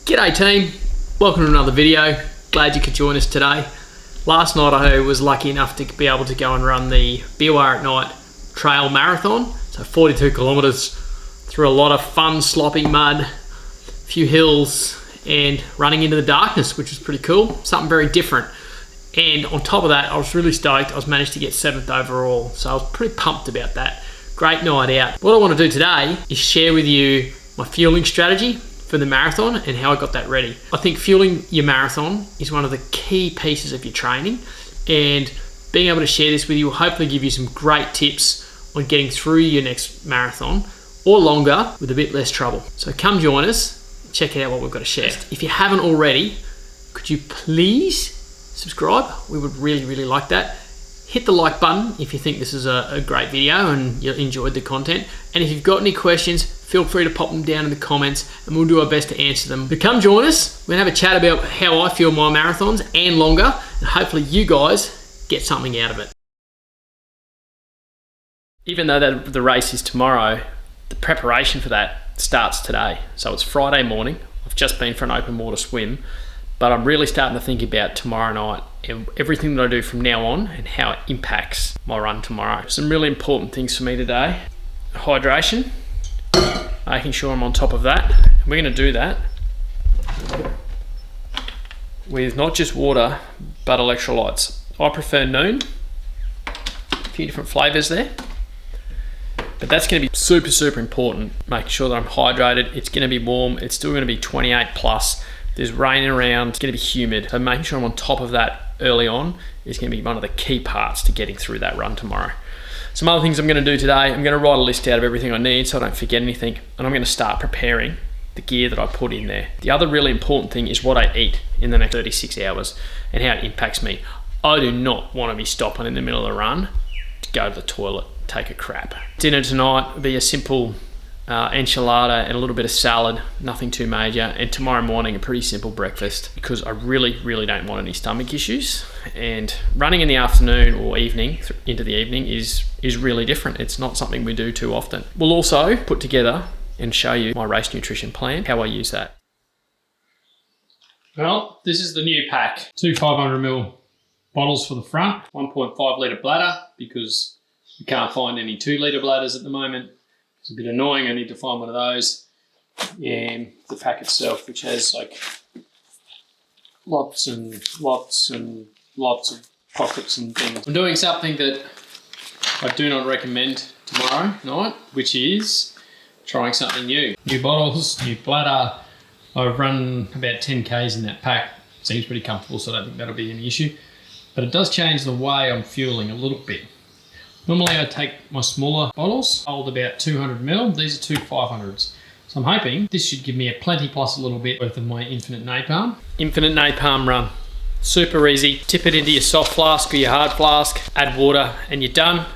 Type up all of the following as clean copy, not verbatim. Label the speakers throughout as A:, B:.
A: G'day team, welcome to another video. Glad you could join us today. Last night I was lucky enough to be able to go and run the Biwa at Night trail marathon. So 42 kilometres through a lot of fun sloppy mud, a few hills and running into the darkness, which was pretty cool, something very different. And on top of that, I was really stoked. I was managed to get 7th overall, so I was pretty pumped about that. Great night out. What I want to do today is share with you my fueling strategy for the marathon and how I got that ready. I think fueling your marathon is one of the key pieces of your training, and being able to share this with you will hopefully give you some great tips on getting through your next marathon or longer with a bit less trouble. So come join us, check out what we've got to share. If you haven't already, could you please subscribe? We would really like that. Hit the like button if you think this is a great video and you enjoyed the content. And if you've got any questions, feel free to pop them down in the comments and we'll do our best to answer them. But come join us. We're gonna have a chat about how I fuel my marathons and longer, and hopefully you guys get something out of it. Even though the race is tomorrow, the preparation for that starts today. So it's Friday morning. I've just been for an open water swim, but I'm really starting to think about tomorrow night and everything that I do from now on and how it impacts my run tomorrow. Some really important things for me today. Hydration, making sure I'm on top of that. And we're going to do that with not just water, but electrolytes. I prefer Noon, a few different flavors there. But that's going to be super important, making sure that I'm hydrated. It's going to be warm. It's still going to be 28 plus. There's rain around, it's going to be humid. So making sure I'm on top of that early on is going to be one of the key parts to getting through that run tomorrow. Some other things I'm going to do today, I'm going to write a list out of everything I need so I don't forget anything. And I'm going to start preparing the gear that I put in there. The other really important thing is what I eat in the next 36 hours and how it impacts me. I do not want to be stopping in the middle of the run to go to the toilet, take a crap. Dinner tonight will be a simple enchilada and a little bit of salad, nothing too major, and tomorrow morning a pretty simple breakfast because I really don't want any stomach issues. And running in the afternoon or evening into the evening is really different. It's not something we do too often. We'll also put together and show you my race nutrition plan, how I use that. Well, this is the new pack. 2 500ml bottles for the front, 1.5 litre bladder because we can't find any 2 litre bladders at the moment. It's a bit annoying, I need to find one of those. And the pack itself, which has like lots of pockets and things. I'm doing something that I do not recommend tomorrow night, which is trying something new. New bottles, new bladder. I've run about 10 Ks in that pack. Seems pretty comfortable, so I don't think that'll be an issue. But it does change the way I'm fueling a little bit. Normally I take my smaller bottles, hold about 200ml. These are 2 500s. So I'm hoping this should give me a plenty plus a little bit worth of my infinite napalm. Infinite napalm run. Super easy. Tip it into your soft flask or your hard flask, add water and you're done.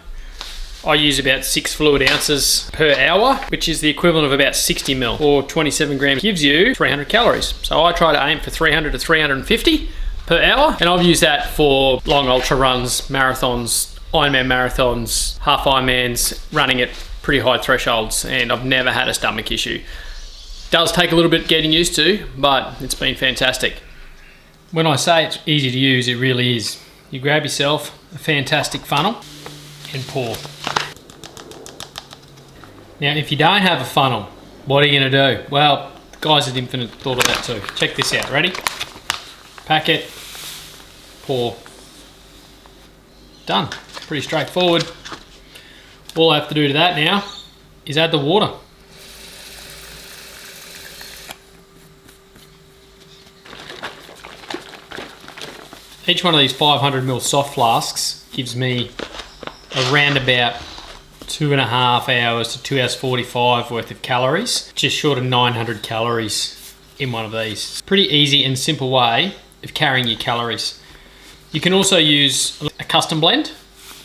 A: I use about 6 fluid ounces per hour, which is the equivalent of about 60ml or 27 grams. Gives you 300 calories. So I try to aim for 300 to 350 per hour. And I've used that for long ultra runs, marathons, Ironman marathons, half Ironmans, running at pretty high thresholds, and I've never had a stomach issue. Does take a little bit getting used to, but it's been fantastic. When I say it's easy to use, it really is. You grab yourself a fantastic funnel and pour. Now, if you don't have a funnel, what are you going to do? Well, the guys at Infinite thought of that too. Check this out. Ready? Pack it, pour. Done. Pretty straightforward. All I have to do to that now is add the water. Each one of these 500ml soft flasks gives me around about 2.5 hours to 2 hours 45 worth of calories, just short of 900 calories in one of these. Pretty easy and simple way of carrying your calories. You can also use a custom blend,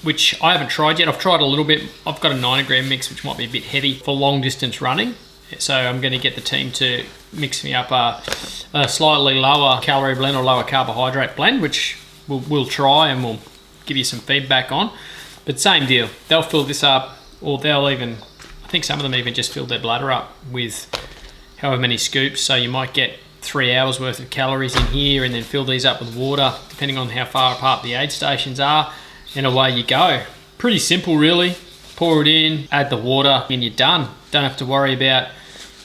A: which I haven't tried yet. I've tried a little bit. I've got a 90-gram mix, which might be a bit heavy for long distance running. So I'm going to get the team to mix me up a slightly lower calorie blend or lower carbohydrate blend, which we'll try and we'll give you some feedback on. But same deal. They'll fill this up, or they'll even, I think some of them even just fill their bladder up with however many scoops. So you might get 3 hours worth of calories in here, and then fill these up with water depending on how far apart the aid stations are, and away you go. Pretty simple really. Pour it in, add the water, and you're done. Don't have to worry about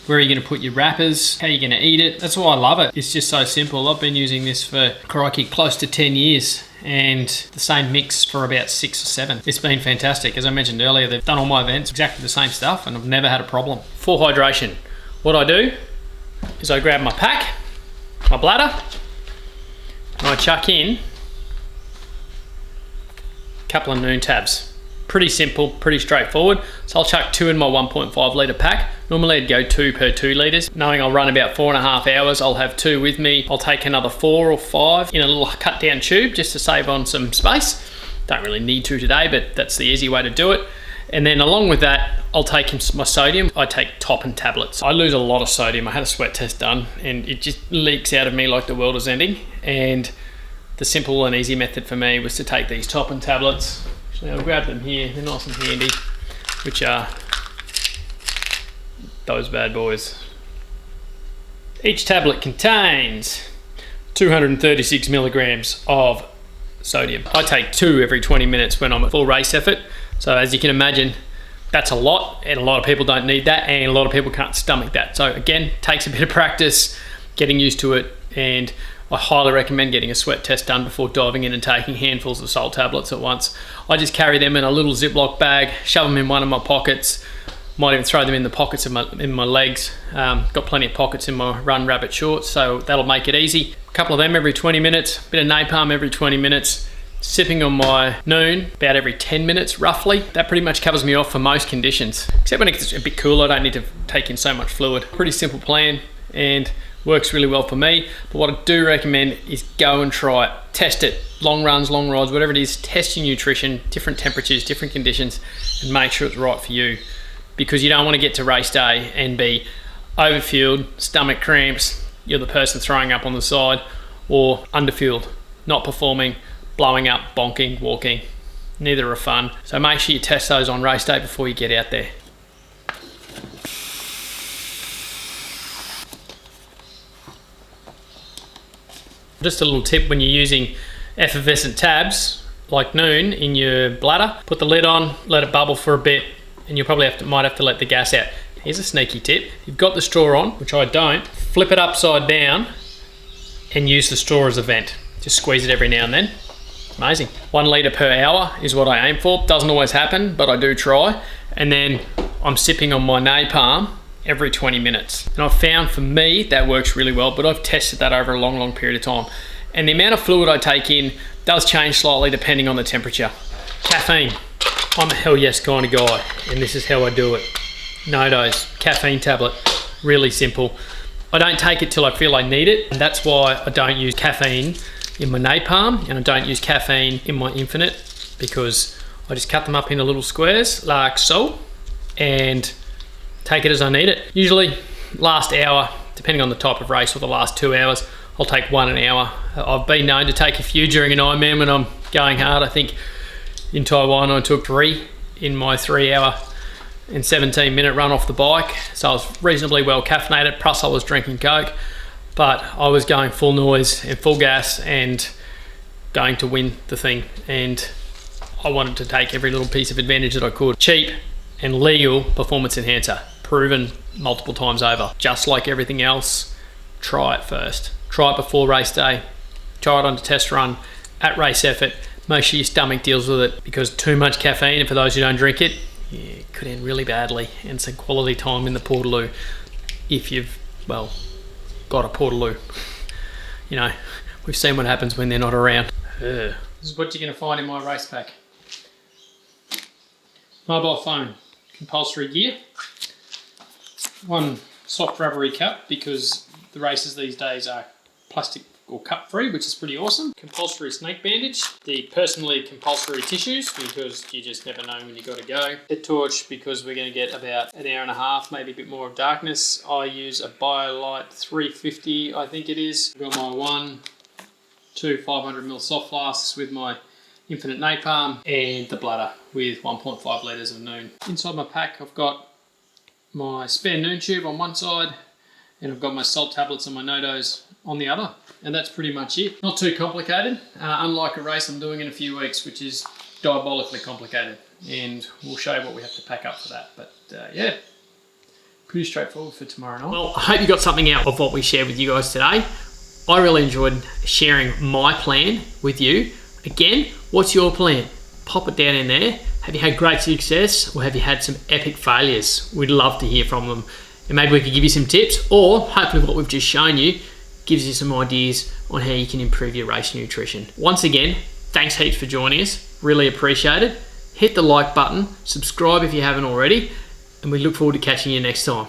A: where you're going to put your wrappers, how you're going to eat it. That's why I love it. It's just so simple. I've been using this for, crikey, close to 10 years, and the same mix for about 6 or 7. It's been fantastic. As I mentioned earlier, they've done all my events exactly the same stuff, and I've never had a problem. For hydration, what I do is I grab my pack, my bladder, and I chuck in a couple of noon tabs. Pretty simple, pretty straightforward. So I'll chuck 2 in my 1.5 litre pack. Normally I'd go 2 per 2 litres. Knowing I'll run about 4.5 hours, I'll have 2 with me. I'll take another 4 or 5 in a little cut down tube just to save on some space. Don't really need to today, but that's the easy way to do it. And then along with that, I'll take my sodium. I take Toppin tablets. I lose a lot of sodium. I had a sweat test done and it just leaks out of me like the world is ending. And the simple and easy method for me was to take these Toppin tablets. Actually, I'll grab them here. They're nice and handy, which are those bad boys. Each tablet contains 236 milligrams of sodium. I take 2 every 20 minutes when I'm at full race effort. So as you can imagine, that's a lot, and a lot of people don't need that, and a lot of people can't stomach that. So again, takes a bit of practice, getting used to it, and I highly recommend getting a sweat test done before diving in and taking handfuls of salt tablets at once. I just carry them in a little Ziploc bag, shove them in one of my pockets, might even throw them in the pockets of my legs. Got plenty of pockets in my Run Rabbit shorts, so that'll make it easy. A couple of them every 20 minutes, a bit of napalm every 20 minutes, sipping on my noon about every 10 minutes roughly. That pretty much covers me off for most conditions. Except when it gets a bit cooler, I don't need to take in so much fluid. Pretty simple plan and works really well for me. But what I do recommend is go and try it. Test it. Long runs, long rides, whatever it is, test your nutrition, different temperatures, different conditions, and make sure it's right for you. Because you don't want to get to race day and be overfueled, stomach cramps, you're the person throwing up on the side, or underfueled, not performing, blowing up, bonking, walking. Neither are fun. So make sure you test those on race day before you get out there. Just a little tip when you're using effervescent tabs like Noon in your bladder, put the lid on, let it bubble for a bit, and you'll probably might have to let the gas out. Here's a sneaky tip. You've got the straw on, which I don't, flip it upside down and use the straw as a vent. Just squeeze it every now and then. Amazing. 1 litre per hour is what I aim for. Doesn't always happen, but I do try. And then I'm sipping on my napalm every 20 minutes. And I've found for me that works really well, but I've tested that over a long, long period of time. And the amount of fluid I take in does change slightly depending on the temperature. Caffeine. I'm a hell yes kind of guy, and this is how I do it. No dose, caffeine tablet, really simple. I don't take it till I feel I need it, and that's why I don't use caffeine in my napalm, and I don't use caffeine in my Infinite, because I just cut them up into little squares like so, and take it as I need it. Usually last hour, depending on the type of race, or the last 2 hours, I'll take 1 an hour. I've been known to take a few during an Ironman when I'm going hard. I think in Taiwan I took 3 in my 3 hour and 17 minute run off the bike. So I was reasonably well caffeinated, plus I was drinking Coke, but I was going full noise and full gas and going to win the thing. And I wanted to take every little piece of advantage that I could. Cheap and legal performance enhancer, proven multiple times over. Just like everything else, try it first. Try it before race day, try it on a test run, at race effort. Make sure your stomach deals with it, because too much caffeine, and for those who don't drink it, it could end really badly. And some quality time in the Portaloo, if you've, well, got a Portaloo. You know, we've seen what happens when they're not around. This is what you're going to find in my race pack. Mobile phone, compulsory gear. 1 soft rubbery cup, because the races these days are plastic or cup free, which is pretty awesome. Compulsory snake bandage, the personally compulsory tissues, because you just never know when you got to go. A torch, because we're going to get about an hour and a half, maybe a bit more of darkness. I use a BioLite 350, I think it is. I've got my 2 500ml soft flasks with my Infinite napalm, and the bladder with 1.5 litres of Noon. Inside my pack I've got my spare Noon tube on one side, and I've got my salt tablets and my no-dose on the other, and that's pretty much it. Not too complicated, unlike a race I'm doing in a few weeks, which is diabolically complicated, and we'll show you what we have to pack up for that. But yeah, pretty straightforward for tomorrow night. Well, I hope you got something out of what we shared with you guys today. I really enjoyed sharing my plan with you. Again, what's your plan? Pop it down in there. Have you had great success, or have you had some epic failures? We'd love to hear from them. And maybe we could give you some tips, or hopefully what we've just shown you gives you some ideas on how you can improve your race nutrition. Once again, thanks heaps for joining us. Really appreciate it. Hit the like button, subscribe if you haven't already, and we look forward to catching you next time.